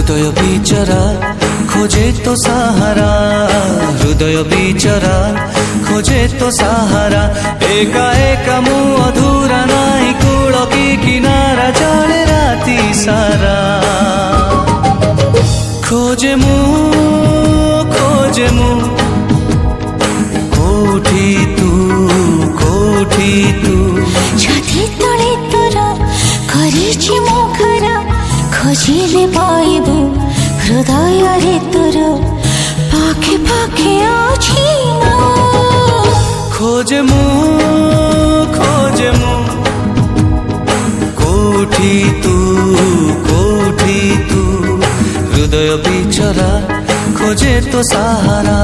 হৃদয় বিচরা খোঁজে তো সাহারা, হৃদয় বিচরা খোঁজে তো সাহারা। একা একা মু অধুরা নাই কূল কি কিনারা জলে রাতি সারা। খোঁজে মু কোঠি তু छाती तले तोर करिछि मो घर, खोजिले पाइबु हृदय रे तोर पाखे पाखे अछि मो। खोजे मु कोठि तू हृदय बिचरा खोजे तो सहारा।